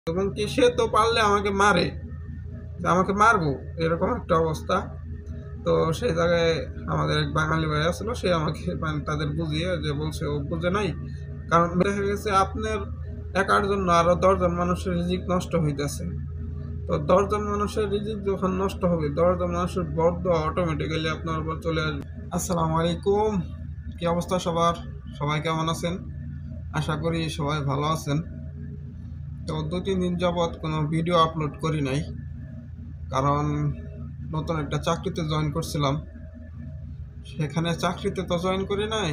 এবং কি সে তো পারলে আমাকে মারে, আমাকে মারবো এরকম একটা অবস্থা। তো সেই জায়গায় আমাদের এক বাঙালি ভাই আসলো, সে আমাকে মানে তাদের বুঝিয়ে যে বলছে ও বুঝে নাই, কারণ দেখা গেছে আপনার একার জন্য আরো 10 জন মানুষের রিজিক নষ্ট হইতেছে। তো 10 জন মানুষের রিজিক যখন নষ্ট হবে, 10 জন মানুষের বরদোয়া অটোমেটিক্যালি আপনার উপর চলে আসবে। আসসালামু আলাইকুম, কি অবস্থা সবার? সবাই কেমন আছেন? আশা করি সবাই ভালো আছেন। তো 2-3 দিন যাবৎ কোনো ভিডিও আপলোড করি নাই, কারণ নতুন একটা চাকরিতে জয়েন করছিলাম। সেখানে চাকরিতে তো জয়েন করি নাই,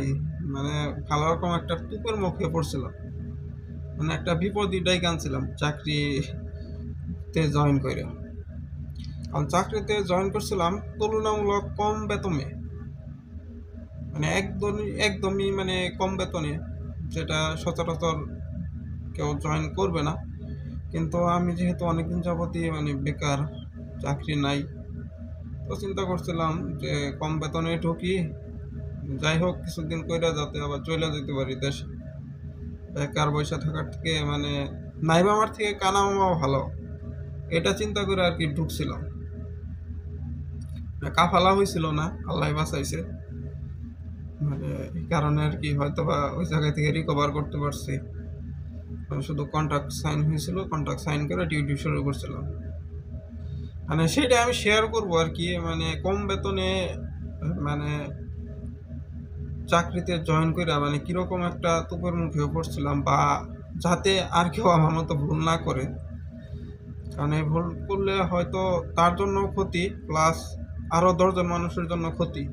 মানে ভালো রকম একটা টুপের মুখে পড়ছিলাম, মানে একটা বিপদই ডাইকে আনছিলাম চাকরিতে জয়েন করে। কারণ চাকরিতে জয়েন করছিলাম তুলনামূলক কম বেতনে, মানে একদমই মানে কম বেতনে, যেটা সচরাচর কেউ জয়েন করবে না। কিন্তু আমি যেহেতু অনেকদিন যাবতই মানে বেকার, চাকরি নাই, তো চিন্তা করছিলাম যে কম বেতনে ঢুকি, যাই হোক কিছুদিন কইরা যাতে আবার চলে যেতে পারি দেশে। বেকার বসে থাকার থেকে মানে নাইবা আমার থেকে কানা মামা ভালো, এটা চিন্তা করে আর কি ঢুকছিলাম। কাফালা হয়েছিল না, আল্লাহ বাঁচাইছে, মানে এই কারণে আর কি হয়তো বা ওই জায়গা থেকে রিকভার করতে পারছি। মানে শুধু কন্ট্রাক্ট সাইন হয়েছিল, কন্ট্রাক্ট সাইন করে ডিউটি শুরু করছিলাম। মানে সেটা আমি শেয়ার করবো আর কি, মানে কম বেতনে মানে চাকরিতে জয়েন করে মানে কিরকম একটা তুপের মুখে পড়ছিলাম, বা যাতে আর কেউ আমার মতো ভুল না করে। কারণ এই ভুল করলে হয়তো তার জন্য ক্ষতি, প্লাস আরও 10 জন মানুষের জন্য ক্ষতি।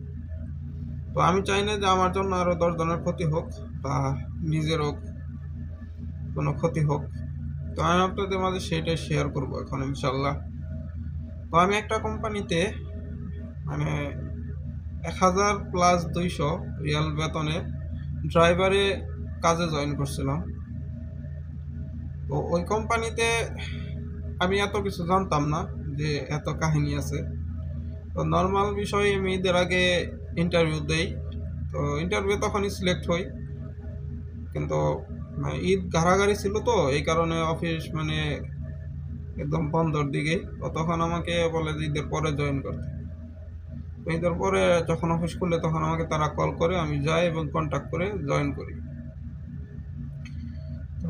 তো আমি চাই না যে আমার জন্য আরও 10 জনের ক্ষতি হোক, বা নিজেরও কোনো ক্ষতি হোক। তো আমি আপনাদের মাঝে সেটাই শেয়ার করবো এখন ইনশাল্লাহ। তো আমি একটা কোম্পানিতে মানে 1000+200 রিয়াল বেতনে ড্রাইভারে কাজে জয়েন করছিলাম। তো ওই কোম্পানিতে আমি এত কিছু জানতাম না যে এত কাহিনী আছে। তো নর্মাল বিষয়, আমি ঈদের আগে ইন্টারভিউ দেই, তো ইন্টারভিউ তখনই সিলেক্ট হই, কিন্তু মানে ঈদ ঘাড়াঘাড়ি ছিল, তো এই কারণে অফিস মানে একদম বন্ধর দিকে। তো তখন আমাকে বলে যে ঈদের পরে জয়েন করতে। তো ঈদের পরে যখন অফিস খুলে তখন আমাকে তারা কল করে, আমি যাই এবং কন্ট্যাক্ট করে জয়েন করি। তো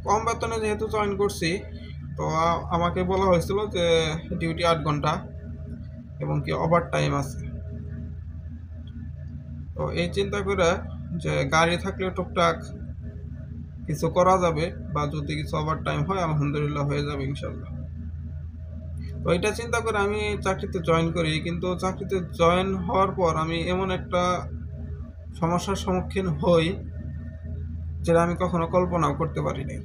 কম বেতনে যেহেতু জয়েন করছি, তো আমাকে বলা হয়েছিল যে ডিউটি 8 ঘন্টা এবং কি ওভার টাইম আছে। তো এই চিন্তা করে যে গাড়ি থাকলে টুকটাক কিছু করা যাবে, বা যদি কিছু ওভার টাইম হয় আলহামদুলিল্লাহ হয়ে যাবে ইনশাল্লাহ। তো এটা চিন্তা করে আমি চাকরিতে জয়েন করি, কিন্তু চাকরিতে জয়েন হওয়ার পর আমি এমন একটা সমস্যার সম্মুখীন হই যেটা আমি কখনো কল্পনাও করতে পারিনি।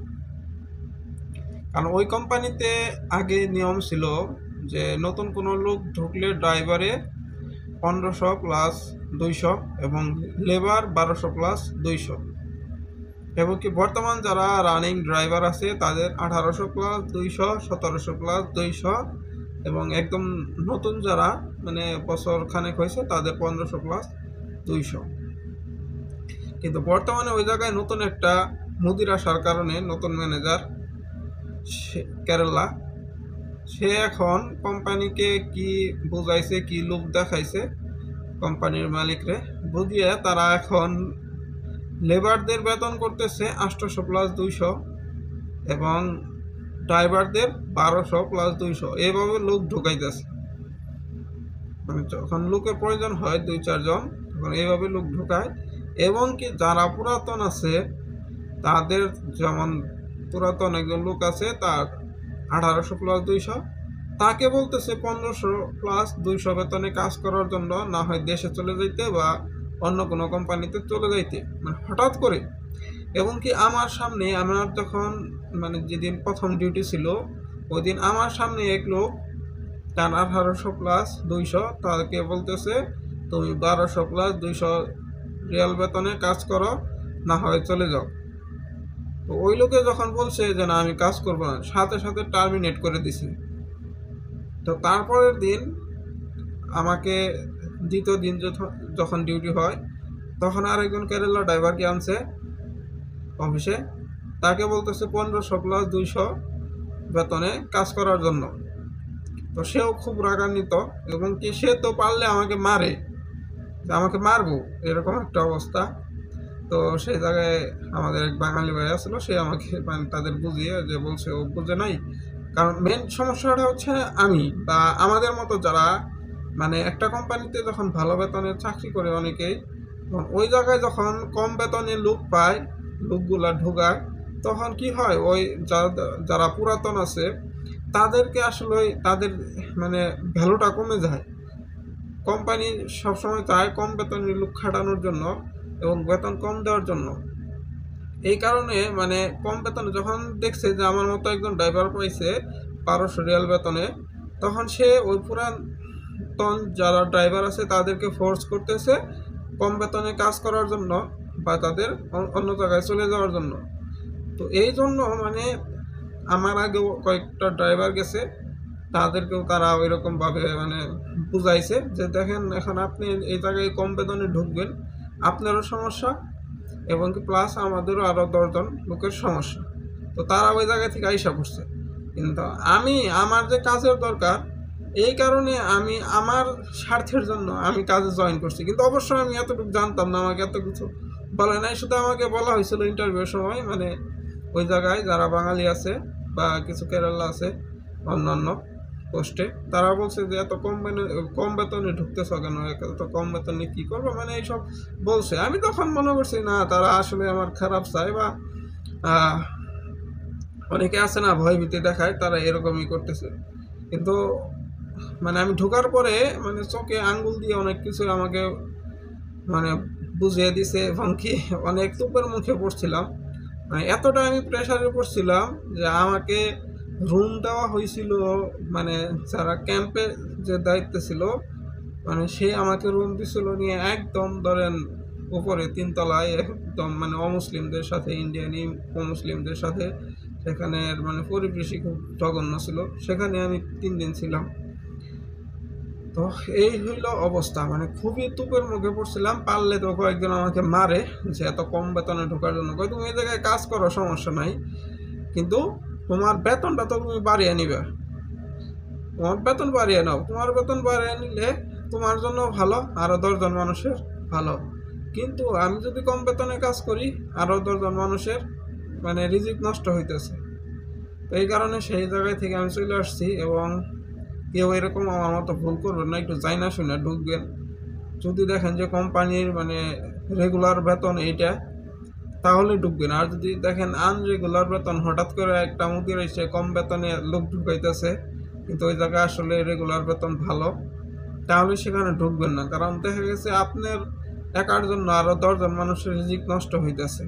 কারণ ওই কোম্পানিতে আগে নিয়ম ছিল যে নতুন কোনো লোক ঢুকলে ড্রাইভারে 1500+200 এবং লেবার 1200+200, এবং কি বর্তমান যারা রানিং ড্রাইভার আছে তাদের 1800+200, 1700+200, এবং একদম নতুন যারা মানে বছর খানেক হয়েছে তাদের 1500+200। কিন্তু বর্তমানে ওই জায়গায় নতুন একটা মুদির আসার কারণে, নতুন ম্যানেজার কেরালা, সে এখন কোম্পানিকে কি বুঝাইছে, কি লোভ দেখাইছে কোম্পানির মালিকরে বুঝিয়ে, তারা এখন লেবারদের বেতন করতেছে 800+200 এবং ড্রাইভারদের 1200+200, এইভাবে লোক ঢুকাইতেছে। মানে যখন লোকের প্রয়োজন হয় 2-4 জন, তখন এইভাবে লোক ঢুকায়। এবং কি যারা পুরাতন আছে তাদের, যেমন পুরাতন একজন লোক আছে, তার 1800+200, তাকে বলতেছে 1500+200 বেতনে কাজ করার জন্য, না হয় দেশে চলে যাইতে বা অন্য কোনো কোম্পানিতে চলে যাইতে, মানে হঠাৎ করে। এবং কি আমার সামনে, আমার যখন মানে যেদিন প্রথম ডিউটি ছিল ওই দিন আমার সামনে এক লোক, তার 1800+200, তাকে বলতেছে তুমি 1200+200 রিয়াল বেতনে কাজ করো, না হয় চলে যাও। তো ওই লোকে যখন বলছে যে না আমি কাজ করবো না, সাথে সাথে টার্মিনেট করে দিছে। তো তারপরের দিন আমাকে, দ্বিতীয় দিন যখন ডিউটি হয়, তখন আরেকজন কেরালা ড্রাইভারকে আনছে অফিসে, তাকে বলতেছে 1500+200 বেতনে কাজ করার জন্য। তো সেও খুব রাগান্বিত এবং কি সে তো পারলে আমাকে মারে, আমাকে মারবো এরকম একটা অবস্থা। তো সেই জায়গায় আমাদের এক বাঙালি ভাই আসলো, সে আমাকে তাদের বুঝিয়ে যে বলছে ও বুঝে নাই। কারণ মেন সমস্যাটা হচ্ছে আমি বা আমাদের মতো যারা একটা কোম্পানিতে যখন ভালো বেতনে চাকরি করে অনেকেই, ওই জায়গায় যখন কম বেতনে লোক পায়, লোকগুলা ঢোকায়, তখন কি হয় ওই যারা পুরাতন আছে তাদেরকে আসলে তাদের ভ্যালুটা কমে যায়। কোম্পানি সবসময় চায় কম বেতনের লোক খাটানোর জন্য এবং বেতন কম দেওয়ার জন্য। এই কারণে কম বেতনে যখন দেখছে যে আমার মতো একজন ড্রাইভার পাইছে 1200 রিয়াল বেতনে, তখন সে ওই পুরাতন যারা ড্রাইভার আছে তাদেরকে ফোর্স করতেছে কম বেতনে কাজ করার জন্য বা তাদের অন্য জায়গায় চলে যাওয়ার জন্য। তো এই জন্য আমার আগেও কয়েকটা ড্রাইভার গেছে, তাদেরকেও তারা ওইরকমভাবে বুঝাইছে যে দেখেন এখন আপনি এই জায়গায় কম বেতনে ঢুকবেন, আপনারও সমস্যা এবং কি প্লাস আমাদেরও আরও 10 জন লোকের সমস্যা। তো তারা ওই জায়গা থেকে আইসা পড়ছে। কিন্তু আমি আমার যে কাজের দরকার, এই কারণে আমি আমার স্বার্থের জন্য আমি কাজে জয়েন করছি। কিন্তু অবশ্যই আমি এতটুকু জানতাম না, আমাকে এত কিছু বলে নাই। শুধু আমাকে বলা হয়েছিল ইন্টারভিউর সময় ওই জায়গায় যারা বাঙালি আছে বা কিছু কেরালা আছে অন্যান্য পোস্টে, তারা বলছে যে এত কম বেতনে ঢুকতেছ কেন, এত কম বেতনে কী করবো, এইসব বলছে। আমি তখন মনে করছি না, তারা আসলে আমার খারাপ চায় বা অনেকে আছে না ভয়ভীতি দেখায়, তারা এরকমই করতেছে। কিন্তু আমি ঢোকার পরে চোখে আঙ্গুল দিয়ে অনেক কিছু আমাকে বুঝিয়ে দিছে এবং কি অনেক তুপের মুখে পড়ছিলাম। এতটা আমি প্রেশারে পড়ছিলাম যে আমাকে রুম দেওয়া হয়েছিল, যারা ক্যাম্পে যে দায়িত্ব ছিল সে আমাকে রুম দিছিল নিয়ে একদম ধরেন উপরে 3 তলায়, একদম অমুসলিমদের সাথে, ইন্ডিয়ানি অমুসলিমদের সাথে। সেখানের পরিবেশই খুব জঘন্য ছিল। সেখানে আমি 3 দিন ছিলাম। তো এই হইল অবস্থা, খুবই তুপের মুখে পড়ছিলাম। পারলে তো কয়েকজন আমাকে মারে যে এত কম বেতনে ঢোকার জন্য। তুমি এই জায়গায় কাজ করো, সমস্যা নাই, কিন্তু তোমার বেতনটা তো তুমি বাড়িয়ে নিবে, তোমার বেতন বাড়িয়ে নাও। তোমার বেতন বাড়িয়ে নিলে তোমার জন্য ভালো, আরও 10 জন মানুষের ভালো। কিন্তু আমি যদি কম বেতনে কাজ করি, আরও 10 জন মানুষের রিজিক নষ্ট হইতেছে। তো এই কারণে সেই জায়গায় থেকে আমি চলে আসছি। এবং কেউ এরকম আমার মতো ভুল করবেন না, একটু জানা শুনে ঢুকবেন। যদি দেখেন যে কোম্পানির রেগুলার বেতন এইটা, তাহলে ঢুকবেন। আর যদি দেখেন আনরেগুলার বেতন, হঠাৎ করে একটা মুদির এসে কম বেতনে লোক ঢুকাইতেছে কিন্তু ওই জায়গায় আসলে রেগুলার বেতন ভালো, তাহলে সেখানে ঢুকবেন না। কারণ দেখা গেছে আপনার একার জন্য আরও 10 জন মানুষের রিজিক নষ্ট হইতেছে।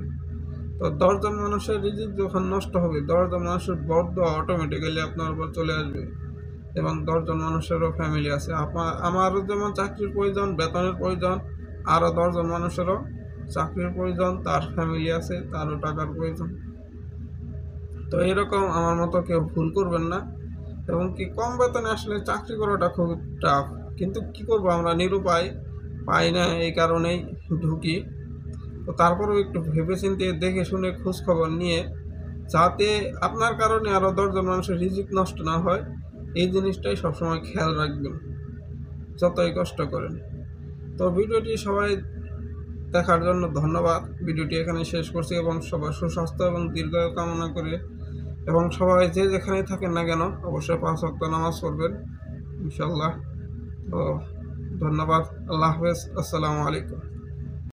তো 10 জন মানুষের রিজিক যখন নষ্ট হবে, 10 জন মানুষের বরদোয়া অটোমেটিক্যালি আপনার উপর চলে আসবে। এবং 10 জন মানুষেরও ফ্যামিলি আছে। আমারও যেমন চাকরির প্রয়োজন, বেতনের প্রয়োজন, আরও 10 জন মানুষেরও চাকরির প্রয়োজন, তার ফ্যামিলি আছে, তারও টাকার প্রয়োজন। তো এরকম আমার মতো কেউ ভুল করবেন না। এবং কি কম বেতনে আসলে চাকরি করাটা খুব টাফ, কিন্তু কি করবো, আমরা নিরুপায়, পাই না, এই কারণেই ঢুকি। তো তারপরেও একটু ভেবেচিন্তে দেখে শুনে খোঁজ খবর নিয়ে, যাতে আপনার কারণে আরও 10 জন মানুষের রিজিক নষ্ট না হয়, এই জিনিসটাই সবসময় খেয়াল রাখবেন যতই কষ্ট করেন। তো ভিডিওটি সবাই দেখার জন্য ধন্যবাদ। ভিডিওটি এখানে শেষ করছি এবং সবার সুস্বাস্থ্য এবং দীর্ঘায়ু কামনা করে, এবং সবাই যে যেখানে থাকেন না কেন অবশ্যই 5 ওয়াক্ত নামাজ পড়বেন ইনশাল্লাহ। তো ধন্যবাদ। আল্লাহ হাফেজ। আসসালামু আলাইকুম।